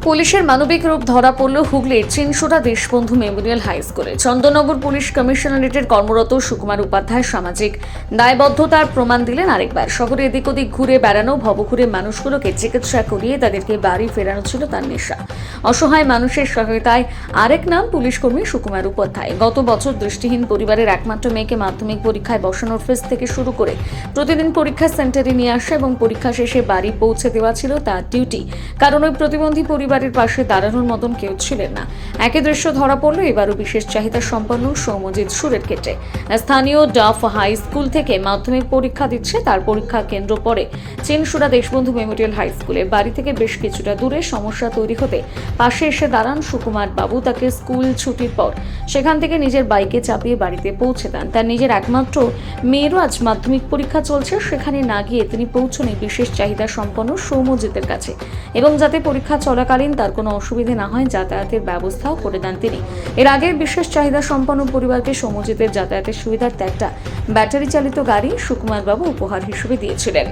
পুলিশের মানবিক রূপ ধরা পড়ল হুগলির চিনসুরা দেশবন্ধু মেমোরিয়াল হাই স্কুলে। চন্দননগর পুলিশ কমিশনারেটের কর্মরত সুকুমার উপাধ্যায় সামাজিক দায়বদ্ধতার প্রমাণ দিলেন আরেকবার। শহরে এদিক ওদিক ঘুরে বেড়ানো, ভবঘুরে মানুষগুলোকে চিকিৎসা করিয়ে তাদেরকে বাড়ি ফেরানো ছিল তার নেশা। অসহায় মানুষের সহায়তায় আরেক নাম পুলিশ কর্মী সুকুমার উপাধ্যায়। গত বছর দৃষ্টিহীন পরিবারের একমাত্র মেয়েকে মাধ্যমিক পরীক্ষায় বসানোর ফিস থেকে শুরু করে প্রতিদিন পরীক্ষা সেন্টারে নিয়ে আসা এবং পরীক্ষা শেষে বাড়ি পৌঁছে দেওয়া ছিল তার ডিউটি। কারণ ওই প্রতিবন্ধী পরিবারের পাশে দাঁড়ানোর মতন কেউ ছিলেন না। একই দৃশ্য ধরা পড়ল এবারও বিশেষ চাহিদা সম্পন্ন সৌম্যজিৎ সুরের ক্ষেত্রে। স্থানীয় ডাফ হাই স্কুল থেকে মাধ্যমিক পরীক্ষা দিচ্ছে, তার পরীক্ষা কেন্দ্র পড়ে চিনসুরা দেশবন্ধু মেমোরিয়াল হাই স্কুলে। বাড়ি থেকে বেশ কিছুটা দূরে সমস্যা তৈরি হতে পাশে এসে দাঁড়ান সুকুমার বাবু। তাকে স্কুল ছুটির পর সেখান থেকে নিজের বাইকে চাপিয়ে বাড়িতে পৌঁছে দেন। তার নিজের একমাত্র মেয়েরও আজ মাধ্যমিক পরীক্ষা চলছে, সেখানে না গিয়ে তিনি পৌঁছন বিশেষ চাহিদা সম্পন্ন সৌম্যজিতের কাছে এবং যাতে পরীক্ষা চলাকালীন তার কোনো অসুবিধে না হয় যাতায়াতের ব্যবস্থাও করে দেন তিনি। এর আগে বিশেষ চাহিদা সম্পন্ন পরিবারকে সৌম্যজিতের যাতায়াতের সুবিধার্থে একটা ব্যাটারি চালিত গাড়ি সুকুমার বাবু উপহার হিসেবে দিয়েছিলেন,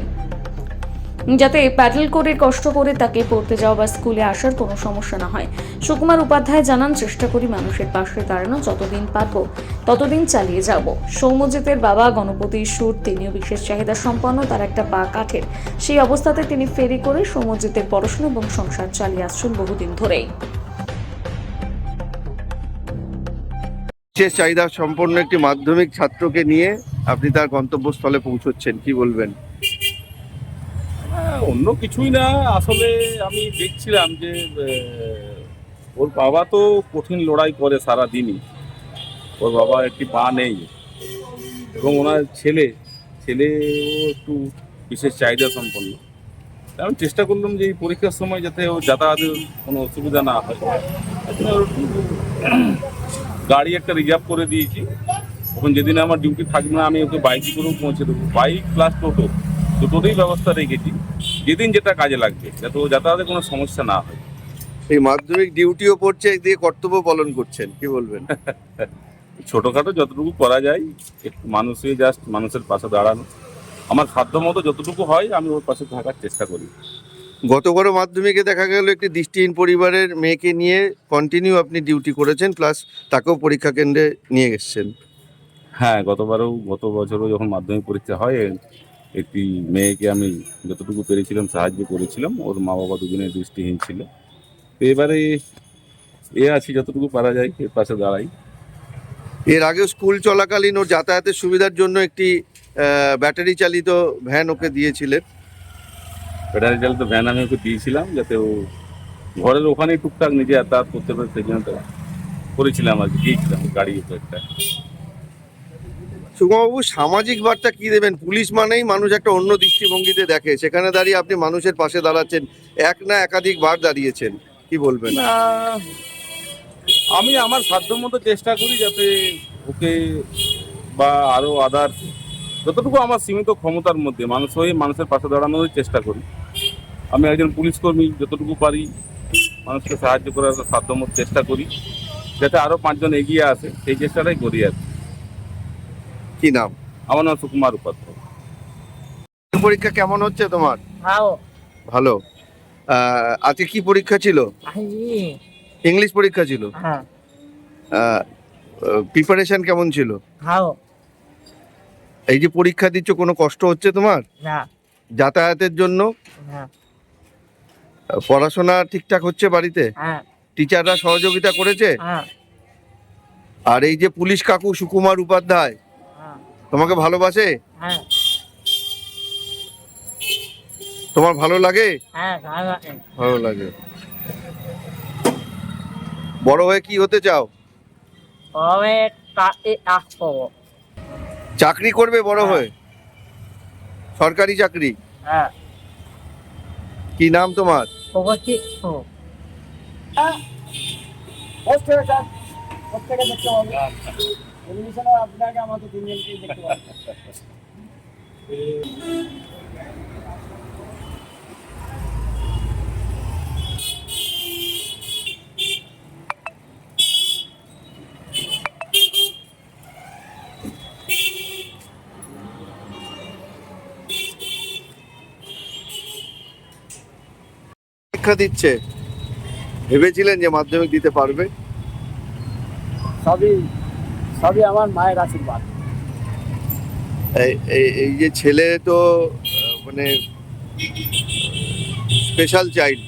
যাতে প্যাডেল করে কষ্ট করে তাকে পড়তে যাওয়া বা স্কুলে আসার কোনো সমস্যা না হয়। সুকুমার উপাধ্যায় জানান, চেষ্টা করি মানুষের পাশে দাঁড়ানো, যতদিন পারবো ততদিন চালিয়ে যাব। সৌম্যজিতের বাবা গণপতি সুর, তিনিও বিশেষ চাহিদা সম্পন্ন, তার একটা পা কাঠের। সেই অবস্থাতে তিনি ফেরি করে সৌম্যজিতের পড়াশোনা এবং সংসার চালিয়ে আসছেন বহুদিন ধরেই। বিশেষ চাহিদা সম্পন্ন একটি মাধ্যমিক ছাত্রকে নিয়ে আপনি তার গন্তব্যস্থলে পৌঁছচ্ছেন, কি বলবেন? অন্য কিছুই না, আসলে আমি দেখছিলাম যে ওর বাবা তো কঠিন লড়াই করে সারা দিনই। ওর বাবা একটি পা নেই এবং ওনার ছেলেও একটু বিশেষ চাহিদা সম্পন্ন। আমি চেষ্টা করলাম যে এই পরীক্ষার সময় যাতে ও যাতায়াতের কোনো অসুবিধা না হয়, ওর একটু গাড়ি একটা রিজার্ভ করে দিয়েছি। এখন যেদিন আমার ডিউটি থাকবে না আমি ওকে বাইকে করেও পৌঁছে দেবো, বাইক প্লাস টোটো দুটোরই ব্যবস্থা রেখেছি, যেদিন যেটা কাজে লাগবে, যাতে ও যাতায়াতে কোনো সমস্যা না হয়। এই মাধ্যমিক ডিউটিও পড়ছে, দিয়ে কর্তব্য পালন করছেন, কি বলবেন? ছোটোখাটো যতটুকু করা যায়, একটু মানুষের পাশে দাঁড়ানো, আমার সাধ্য মতো যতটুকু হয় আমি ওর পাশে থাকার চেষ্টা করি। গতবারও মাধ্যমিকে দেখা গেল একটি দৃষ্টিহীন পরিবারের মেয়েকে নিয়ে কন্টিনিউ আপনি ডিউটি করেছেন, প্লাস তাকেও পরীক্ষা কেন্দ্রে নিয়ে এসেছেন। হ্যাঁ, গত বছরও যখন মাধ্যমিক পরীক্ষা হয় একটি মেয়েকে আমি যতটুকু পেরেছিলাম সাহায্য করেছিলাম। ওর মা বাবা দুজনে দৃষ্টিহীন ছিল। তো এবারে আছি যতটুকু পারা যায় এর পাশে দাঁড়াই। এর আগেও স্কুল চলাকালীন ওর যাতায়াতের সুবিধার জন্য একটি ব্যাটারি চালিত ভ্যান ওকে দিয়েছিলেন। ব্যাটারি চালিত ভ্যান আমি ওকে দিয়েছিলাম, যাতে ও ঘরের ওখানেই টুকটাক নিজে যাতায়াত করতে পারে, সেই জন্য করেছিলাম আর কি, দিয়েছিলাম গাড়ি একটা। সুকুমারবাবু, সামাজিক বার্তা কি দেবেন? পুলিশ মানেই মানুষ একটা অন্য দৃষ্টিভঙ্গিতে দেখে, সেখানে দাঁড়িয়ে আপনি মানুষের পাশে দাঁড়াচ্ছেন, এক না একাধিক বার দাঁড়িয়েছেন, কি বলবেন? আমি আমার সাধ্য মতো চেষ্টা করি যাতে ওকে বা আরো আদার্স যতটুকু আমার সীমিত ক্ষমতার মধ্যে মানুষ হয়ে মানুষের পাশে দাঁড়ানোর চেষ্টা করি। আমি একজন পুলিশ কর্মী, যতটুকু পারি মানুষকে সাহায্য করার সাধ্য মতো চেষ্টা করি, যাতে আরো 5 জন এগিয়ে আসে, সেই চেষ্টাটাই করি আর কি। কি নাম? আমার নাম সুকুমার উপাধ্যায়। পরীক্ষা কেমন হচ্ছে তোমার? ভালো। আজকে কি পরীক্ষা ছিল? ইংলিশ পরীক্ষা ছিল। প্রিপারেশন কেমন ছিল? এই যে পরীক্ষা দিচ্ছ, কোনো কষ্ট হচ্ছে তোমার? না। যাতায়াতের জন্য? না। পড়াশোনা ঠিকঠাক হচ্ছে বাড়িতে? হ্যাঁ। টিচাররা সহযোগিতা করেছে? হ্যাঁ। আর এই যে পুলিশ কাকু সুকুমার উপাধ্যায় তোমাকে ভালোবাসে? হ্যাঁ। তোমার ভালো লাগে? হ্যাঁ, ভালো লাগে। ভালো লাগে। বড় হয়ে কি হতে চাও? তবে তাতে আসবো। চাকরি করবে বড় হয়ে? সরকারি চাকরি? হ্যাঁ। কি নাম তোমার? অবশ্যই। আপনাকে আমাদের তিনজনকে দেখতে পাচ্ছি। পরীক্ষা দিচ্ছে, ভেবেছিলেন যে মাধ্যমিক দিতে পারবে? সবই সবই আমার মায়ের আশীর্বাদ। এই যে ছেলে তো মানে স্পেশাল চাইল্ড,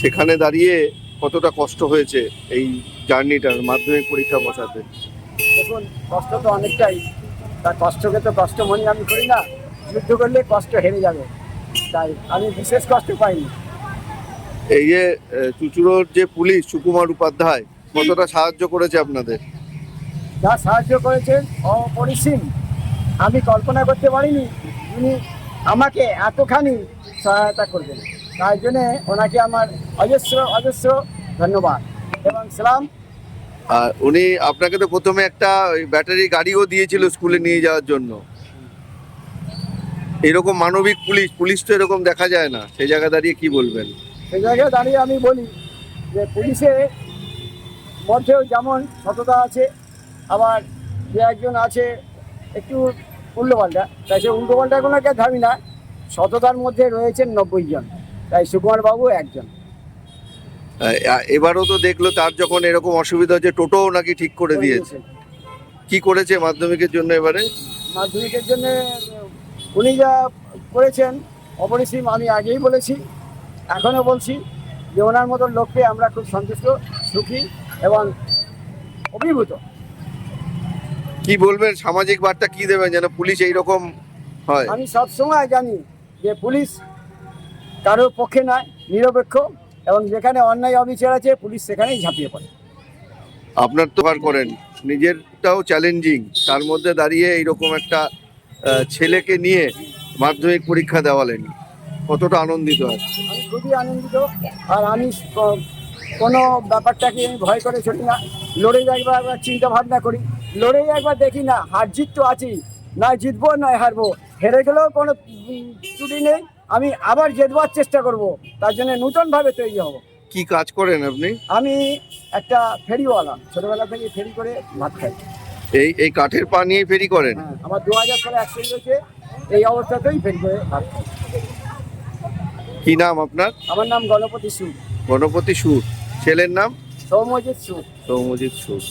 সেখানে দাঁড়িয়ে কতটা কষ্ট হয়েছে এই জার্নিটার, মাধ্যমিক পরীক্ষা বসাতে? দেখুন, কষ্ট তো অনেকটাই, তার কষ্টকে তো কষ্ট মনে আমি করি না। যুদ্ধ করলে কষ্ট হেরে যাবে, তাই আমি বিশেষ কষ্ট পাইনি। এই যে চুচুড়োর যে পুলিশ সুকুমার উপাধ্যায় কতটা সাহায্য করেছে আপনাদের? যা সাহায্য করেছেন অপরিসীম, আমি কল্পনা করতে পারিনি উনি আমাকে এতখানি সহায়তা করবেন। তাই জন্যে ওনাকে আমার অজস্র অজস্র ধন্যবাদ এবং সালাম। আর উনি আপনাকে তো প্রথমে একটা ওই ব্যাটারি গাড়িও দিয়েছিল স্কুলে নিয়ে যাওয়ার জন্য। এরকম মানবিক পুলিশ তো এরকম দেখা যায় না, সেই জায়গায় দাঁড়িয়ে কি বলবেন? সেই জায়গায় দাঁড়িয়ে আমি বলি যে পুলিশের মধ্যেও যেমন সততা আছে, আবার যে একজন আছে একটু উল্টোপাল্টা, তাই সে উল্টোপাল্টাগুলোকে ভাবি না। সততার মধ্যে রয়েছেন 90 জন, তাই সুকুমার বাবু একজন। এবারও তো দেখলো তার যখন এরকম অসুবিধা হচ্ছে টোটোও নাকি ঠিক করে দিয়েছে। কি করেছে মাধ্যমিকের জন্য এবারে? মাধ্যমিকের জন্য উনি যা করেছেন অপরিসীম, আমি আগেই বলেছি, এখনও বলছি যে ওনার মতন লোককে আমরা খুব সন্তুষ্ট, সুখী এবং অভিভূত। কি বলবেন, সামাজিক বার্তা কি দেবেন যেন পুলিশ এইরকম হয়? আমি সবসময় জানি যে পুলিশ কারোর পক্ষে নয়, নিরপেক্ষ, এবং যেখানে অন্যায় অবিচার আছে পুলিশ সেখানেই ঝাঁপিয়ে পড়ে। আপনার তো বার করেন, নিজেরটাও চ্যালেঞ্জিং, তার মধ্যে দাঁড়িয়ে এইরকম একটা ছেলেকে নিয়ে মাধ্যমিক পরীক্ষা দেওয়ালেন, কতটা আনন্দিত আছে? আমি খুবই আনন্দিত। আর আমি কোনো ব্যাপারটাকে আমি ভয় করে চলি না, লড়ে একবার চিন্তা ভাবনা করি, লড়ে একবার দেখি না, হার জিত তো আছেই, নয় জিতবো নয় হারবো, হেরে গেলেও কোনো ত্রুটি নেই, আমি আবার জেতবার চেষ্টা করব, তার জন্য নূতনভাবে তৈরি হব। কি কাজ করেন আপনি? আমি একটা ফেরিওয়ালা, ছোটবেলা থেকে ফেরি করে ভাত খাই। এই কাঠের পা নিয়ে ফেরি করেন? হ্যাঁ, আমার 2000 সালে অ্যাক্সিডেন্ট হয়েছে, এই অবস্থাতেই ফেরি করে ভাত খাই। কি নাম আপনার? আমার নাম গণপতি সুর। গণপতি সুর। ছেলের নাম? সৌম্যজিৎ সুর। সৌমজিৎ সুর।